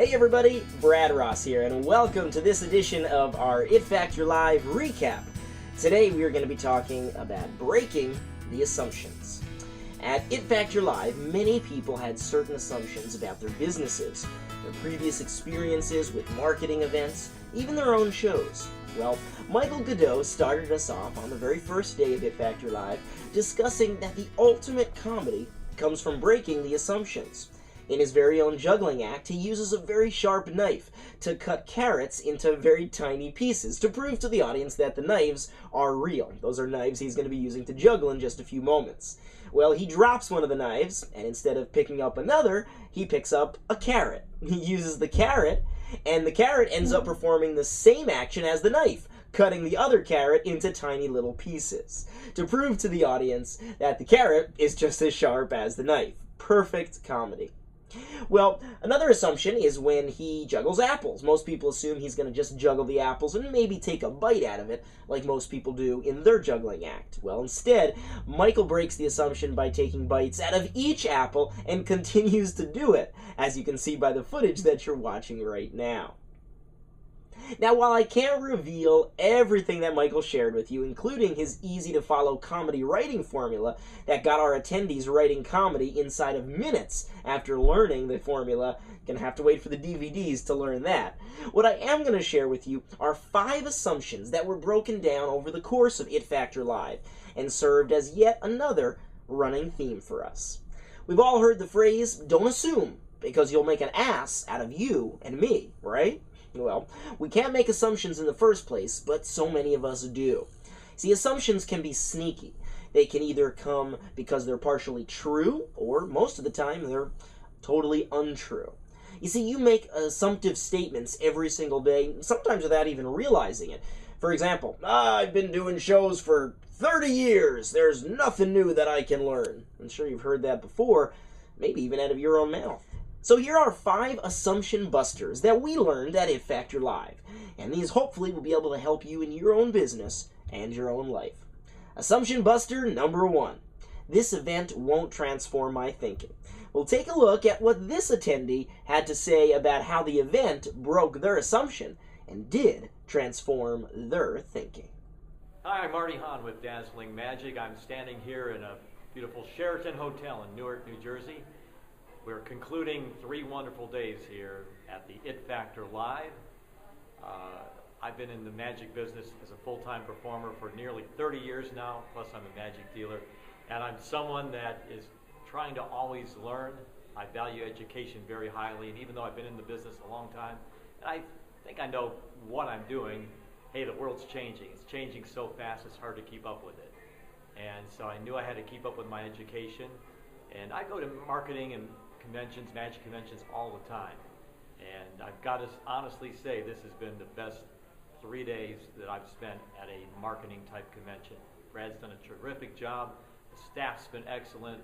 Hey everybody, Brad Ross here, and welcome to this edition of our It Factor Live Recap. Today we are going to be talking about breaking the assumptions. At It Factor Live, many people had certain assumptions about their businesses, their previous experiences with marketing events, even their own shows. Well, Michael Godot started us off on the very first day of It Factor Live discussing that the ultimate comedy comes from breaking the assumptions. In his very own juggling act, he uses a very sharp knife to cut carrots into very tiny pieces to prove to the audience that the knives are real. Those are knives he's going to be using to juggle in just a few moments. Well, he drops one of the knives, and instead of picking up another, he picks up a carrot. He uses the carrot, and the carrot ends up performing the same action as the knife, cutting the other carrot into tiny little pieces, to prove to the audience that the carrot is just as sharp as the knife. Perfect comedy. Well, another assumption is when he juggles apples. Most people assume he's going to just juggle the apples and maybe take a bite out of it, like most people do in their juggling act. Well, instead, Michael breaks the assumption by taking bites out of each apple and continues to do it, as you can see by the footage that you're watching right now. Now, while I can't reveal everything that Michael shared with you, including his easy-to-follow comedy writing formula that got our attendees writing comedy inside of minutes after learning the formula, gonna have to wait for the DVDs to learn that, what I am going to share with you are 5 assumptions that were broken down over the course of It Factor Live and served as yet another running theme for us. We've all heard the phrase, "Don't assume, because you'll make an ass out of you and me," right? Well, we can't make assumptions in the first place, but so many of us do. See, assumptions can be sneaky. They can either come because they're partially true, or most of the time they're totally untrue. You see, you make assumptive statements every single day, sometimes without even realizing it. For example, I've been doing shows for 30 years. There's nothing new that I can learn. I'm sure you've heard that before, maybe even out of your own mouth. So here are 5 assumption busters that we learned at It Factor Live, and these hopefully will be able to help you in your own business and your own life. Assumption buster number 1. This event won't transform my thinking. We'll take a look at what this attendee had to say about how the event broke their assumption and did transform their thinking. Hi, I'm Marty Hahn with Dazzling Magic. I'm standing here in a beautiful Sheraton Hotel in Newark, New Jersey. We're concluding 3 wonderful days here at the It Factor Live. I've been in the magic business as a full-time performer for nearly 30 years now, plus I'm a magic dealer. And I'm someone that is trying to always learn. I value education very highly, and even though I've been in the business a long time, and I think I know what I'm doing, hey, the world's changing. It's changing so fast, it's hard to keep up with it. And so I knew I had to keep up with my education. And I go to marketing and conventions, magic conventions all the time. And I've got to honestly say this has been the best 3 days that I've spent at a marketing type convention. Brad's done a terrific job. The staff's been excellent.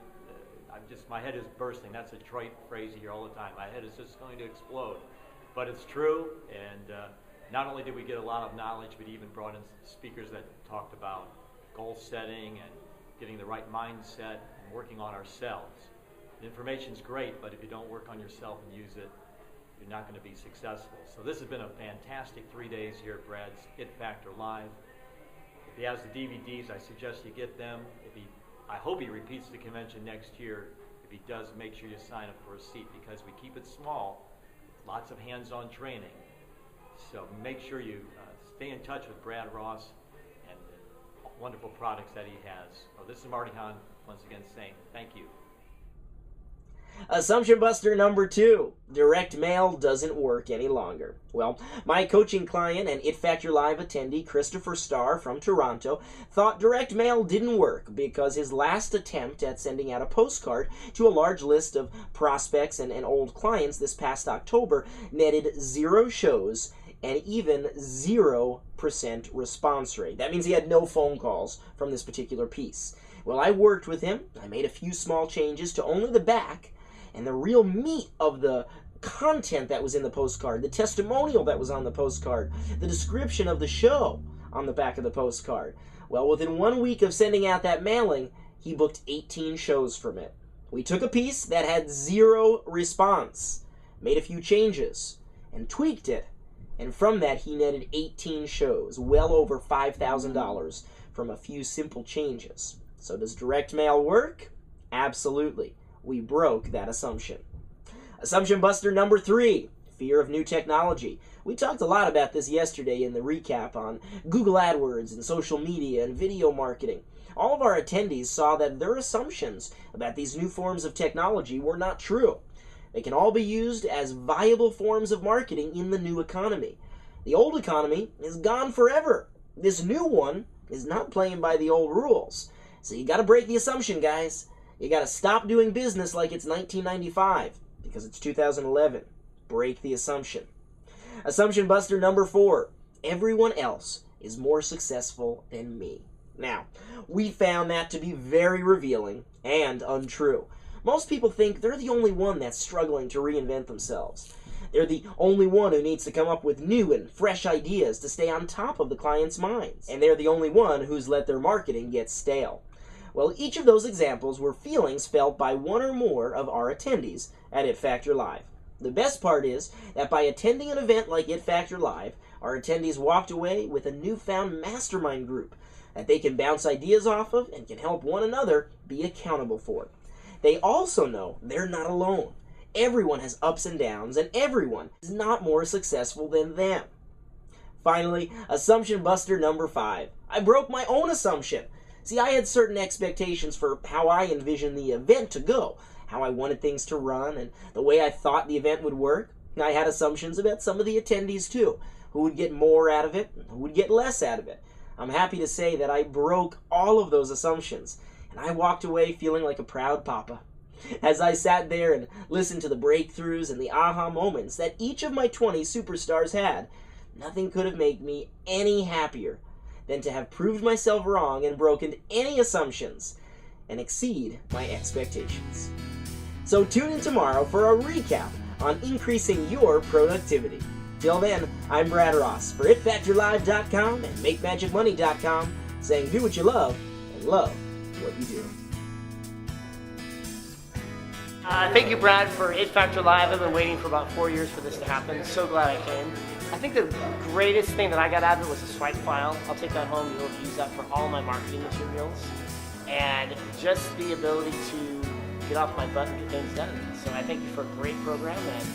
My head is bursting. That's a trite phrase you hear all the time. My head is just going to explode. But it's true, and not only did we get a lot of knowledge, but even brought in speakers that talked about goal setting and getting the right mindset and working on ourselves. The information's great, but if you don't work on yourself and use it, you're not going to be successful. So this has been a fantastic 3 days here at Brad's It Factor Live. If he has the DVDs, I suggest you get them. I hope he repeats the convention next year. If he does, make sure you sign up for a seat because we keep it small, lots of hands-on training. So make sure you stay in touch with Brad Ross and the wonderful products that he has. So this is Marty Hahn once again saying thank you. Assumption buster number 2. Direct mail doesn't work any longer. Well, my coaching client and It Factor Live attendee, Christopher Starr from Toronto, thought direct mail didn't work because his last attempt at sending out a postcard to a large list of prospects and old clients this past October netted 0 shows and even 0% response rate. That means he had no phone calls from this particular piece. Well, I worked with him. I made a few small changes to only the back, and the real meat of the content that was in the postcard, the testimonial that was on the postcard, the description of the show on the back of the postcard. Well, within 1 week of sending out that mailing, he booked 18 shows from it. We took a piece that had 0 response. made a few changes, and tweaked it. And from that, he netted 18 shows, well over $5,000 from a few simple changes. So does direct mail work? Absolutely. We broke that assumption. Assumption buster number 3, fear of new technology. We talked a lot about this yesterday in the recap on Google AdWords and social media and video marketing. All of our attendees saw that their assumptions about these new forms of technology were not true. They can all be used as viable forms of marketing in the new economy. The old economy is gone forever. This new one is not playing by the old rules. So you got to break the assumption, guys. You got to stop doing business like it's 1995 because it's 2011. Break the assumption. Assumption buster number 4. Everyone else is more successful than me. Now, we found that to be very revealing and untrue. Most people think they're the only one that's struggling to reinvent themselves. They're the only one who needs to come up with new and fresh ideas to stay on top of the client's minds. And they're the only one who's let their marketing get stale. Well, each of those examples were feelings felt by one or more of our attendees at It Factor Live. The best part is that by attending an event like It Factor Live, our attendees walked away with a newfound mastermind group that they can bounce ideas off of and can help one another be accountable for. They also know they're not alone. Everyone has ups and downs, and everyone is not more successful than them. Finally, assumption buster number 5. I broke my own assumption. See, I had certain expectations for how I envisioned the event to go, how I wanted things to run, and the way I thought the event would work. I had assumptions about some of the attendees too, who would get more out of it, and who would get less out of it. I'm happy to say that I broke all of those assumptions, and I walked away feeling like a proud papa. As I sat there and listened to the breakthroughs and the aha moments that each of my 20 superstars had, nothing could have made me any happier than to have proved myself wrong and broken any assumptions and exceed my expectations. So tune in tomorrow for a recap on increasing your productivity. Till then, I'm Brad Ross for ItFactorLive.com and MakeMagicMoney.com, saying do what you love and love what you do. Thank you, Brad, for It Factor Live. I've been waiting for about 4 years for this to happen. So glad I came. I think the greatest thing that I got out of it was a swipe file. I'll take that home and be able to use that for all my marketing materials. And just the ability to get off my butt and get things done. So I thank you for a great program, and